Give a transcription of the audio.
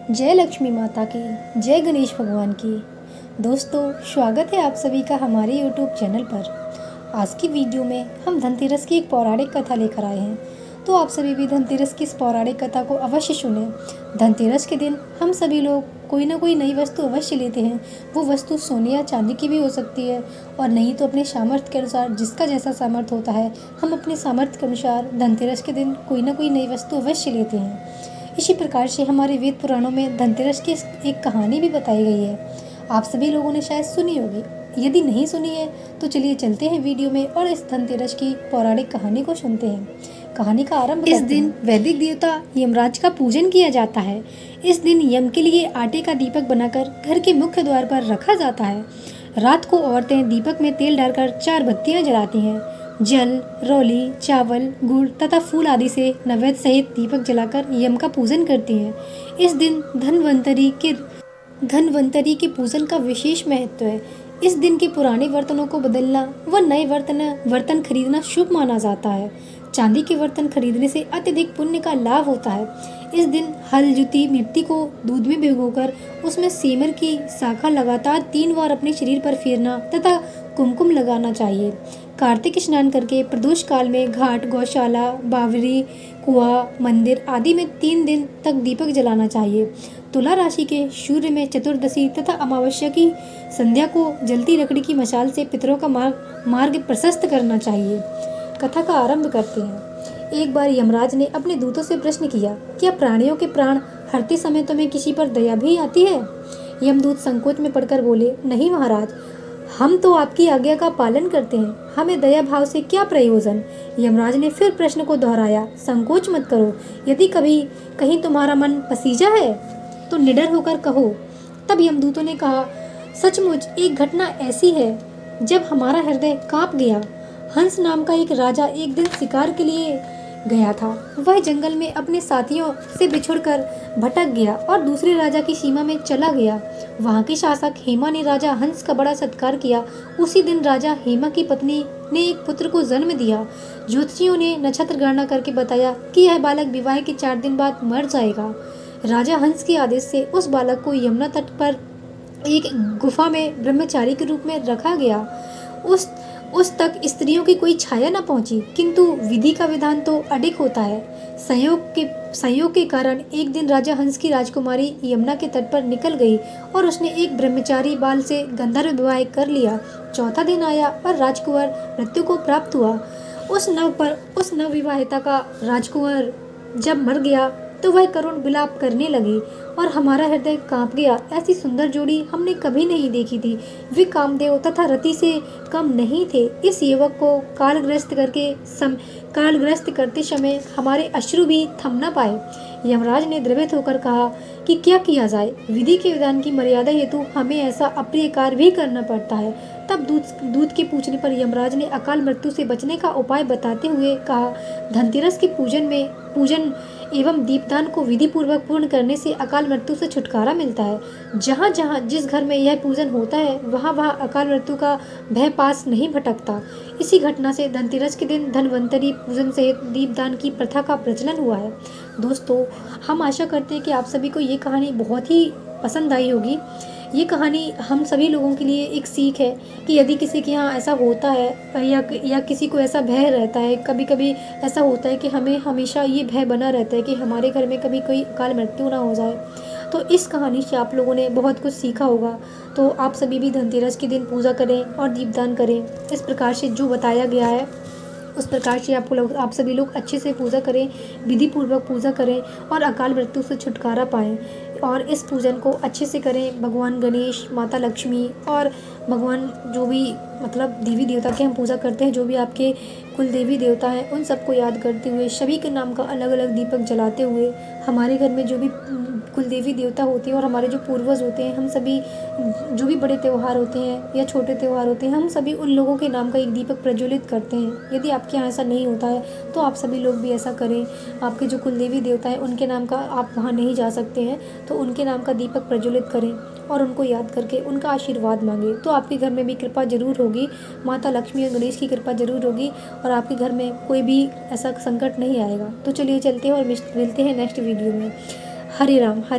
जय लक्ष्मी माता की, जय गणेश भगवान की। दोस्तों, स्वागत है आप सभी का हमारे YouTube चैनल पर। आज की वीडियो में हम धनतेरस की एक पौराणिक कथा लेकर आए हैं, तो आप सभी भी धनतेरस की इस पौराणिक कथा को अवश्य सुनें। धनतेरस के दिन हम सभी लोग कोई ना कोई नई वस्तु अवश्य लेते हैं। वो वस्तु सोने या चांदी की भी हो सकती है, और नहीं तो अपने सामर्थ्य के अनुसार, जिसका जैसा सामर्थ्य होता है, हम अपने सामर्थ्य के अनुसार धनतेरस के दिन कोई ना कोई नई वस्तु अवश्य लेते हैं। इसी प्रकार से हमारे वेद पुराणों में धनतेरस की एक कहानी भी बताई गई है। आप सभी लोगों ने शायद सुनी होगी। यदि नहीं सुनी है तो चलिए चलते हैं वीडियो में और इस धनतेरस की पौराणिक कहानी को सुनते हैं। कहानी का आरंभ करते हैं। इस दिन वैदिक देवता यमराज का पूजन किया जाता है। इस दिन यम के लिए आटे का दीपक बनाकर घर के मुख्य द्वार पर रखा जाता है। रात को औरतें दीपक में तेल डालकर 4 बत्तियां जलाती हैं। जल, रौली, चावल, गुड़ तथा फूल आदि से नैवेद्य सहित दीपक जलाकर यम का पूजन करती हैं। इस दिन धनवंतरी के पूजन का विशेष महत्व है। इस दिन के पुराने बर्तनों को बदलना व नए बर्तन खरीदना शुभ माना जाता है। चांदी के बर्तन खरीदने से अत्यधिक पुण्य का लाभ होता है। इस दिन हल जुती मिट्टी को दूध में भिगोकर उसमें सेमर की शाखा लगातार 3 बार अपने शरीर पर फेरना तथा कुमकुम लगाना चाहिए। कार्तिक स्नान करके प्रदोष काल में घाट, गौशाला, बावरी, कुआं, मंदिर आदि में 3 दिन तक दीपक जलाना चाहिए। तुला राशि के सूर्य में चतुर्दशी तथा अमावस्या की संध्या को जलती लकड़ी की मशाल से पितरों का मार्ग प्रशस्त करना चाहिए। कथा का आरंभ करते हैं। एक बार यमराज ने अपने दूतों से प्रश्न किया, क्या प्राणियों के प्राण हरते समय तुम्हें किसी पर दया भी आती है? यमदूत संकोच में पड़कर बोले, नहीं महाराज, हम तो आपकी आज्ञा का पालन करते हैं, हमें दया भाव से क्या प्रयोजन? यमराज ने फिर प्रश्न को दोहराया, संकोच मत करो, यदि कहीं तुम्हारा मन पसीजा है तो निडर होकर कहो। तब यमदूतों ने कहा, सचमुच एक घटना ऐसी है जब हमारा हृदय कांप गया। हंस नाम का एक राजा एक दिन शिकार के लिए गया था। वह जंगल में अपने साथियों से बिछुड़कर भटक गया और दूसरे राजा की सीमा में चला गया। वहां के शासक हेमा ने राजा हंस का बड़ा सत्कार किया। उसी दिन राजा हेमा की पत्नी ने एक पुत्र को जन्म दिया। ज्योतिषियों ने नक्षत्र गणना करके बताया कि यह बालक विवाह के 4 दिन बाद मर जाएगा। राजा हंस के आदेश से उस बालक को यमुना तट पर एक गुफा में ब्रह्मचारी के रूप में रखा गया। उस तक स्त्रियों की कोई छाया न पहुंची, किंतु विधि का विधान तो अडिग होता है। संयोग के कारण एक दिन राजा हंस की राजकुमारी यमुना के तट पर निकल गई और उसने एक ब्रह्मचारी बाल से गंधर्व विवाह कर लिया। चौथा दिन आया और राजकुमार मृत्यु को प्राप्त हुआ। उस नवविवाहिता का राजकुमार जब मर गया तो वह करुण विलाप करने लगी और हमारा हृदय कांप गया। ऐसी सुंदर जोड़ी हमने कभी नहीं देखी थी। वे कामदेव तथा रति से कम नहीं थे। इस युवक को कालग्रस्त करते समय हमारे अश्रु भी थम न पाए। यमराज ने द्रवित होकर कहा कि क्या किया जाए, विधि के विधान की मर्यादा हेतु हमें ऐसा अप्रिय कार्य भी करना पड़ता है। तब दूत के पूछने पर यमराज ने अकाल मृत्यु से बचने का उपाय बताते हुए कहा, धनतेरस के पूजन एवं दीपदान को विधि पूर्वक पूर्ण करने से अकाल मृत्यु से छुटकारा मिलता है। जहाँ जहाँ जिस घर में यह पूजन होता है वहाँ वहाँ अकाल मृत्यु का भय पास नहीं भटकता। इसी घटना से धनतेरस के दिन धनवंतरी पूजन सहित दीपदान की प्रथा का प्रचलन हुआ है। दोस्तों, हम आशा करते हैं कि आप सभी को ये कहानी बहुत ही पसंद आई होगी। ये कहानी हम सभी लोगों के लिए एक सीख है कि यदि किसी के यहाँ ऐसा होता है या किसी को ऐसा भय रहता है, कभी कभी ऐसा होता है कि हमें हमेशा ये भय बना रहता है कि हमारे घर में कभी कोई अकाल मृत्यु ना हो जाए, तो इस कहानी से आप लोगों ने बहुत कुछ सीखा होगा। तो आप सभी भी धनतेरस के दिन पूजा करें और दीपदान करें। इस प्रकार से जो बताया गया है उस प्रकार से आप सभी लोग अच्छे से पूजा करें, विधि पूर्वक पूजा करें और अकाल मृत्यु से छुटकारा पाएं। और इस पूजन को अच्छे से करें। भगवान गणेश, माता लक्ष्मी और भगवान जो भी देवी देवता की हम पूजा करते हैं, जो भी आपके कुल देवी देवता हैं, उन सबको याद करते हुए, सभी के नाम का अलग अलग दीपक जलाते हुए, हमारे घर में जो भी कुल देवी देवता होते हैं और हमारे जो पूर्वज होते हैं, हम सभी जो भी बड़े त्यौहार होते हैं या छोटे त्यौहार होते हैं, हम सभी उन लोगों के नाम का एक दीपक प्रज्वलित करते हैं। यदि आपके यहाँ ऐसा नहीं होता है तो आप सभी लोग भी ऐसा करें। आपके जो कुल देवी देवता है उनके नाम का, आप वहाँ नहीं जा सकते हैं तो उनके नाम का दीपक प्रज्वलित करें और उनको याद करके उनका आशीर्वाद मांगे, तो आपके घर में भी कृपा जरूर होगी। माता लक्ष्मी और गणेश की कृपा जरूर होगी और आपके घर में कोई भी ऐसा संकट नहीं आएगा। तो चलिए चलते हैं और मिलते हैं नेक्स्ट वीडियो में। हरे राम। हरे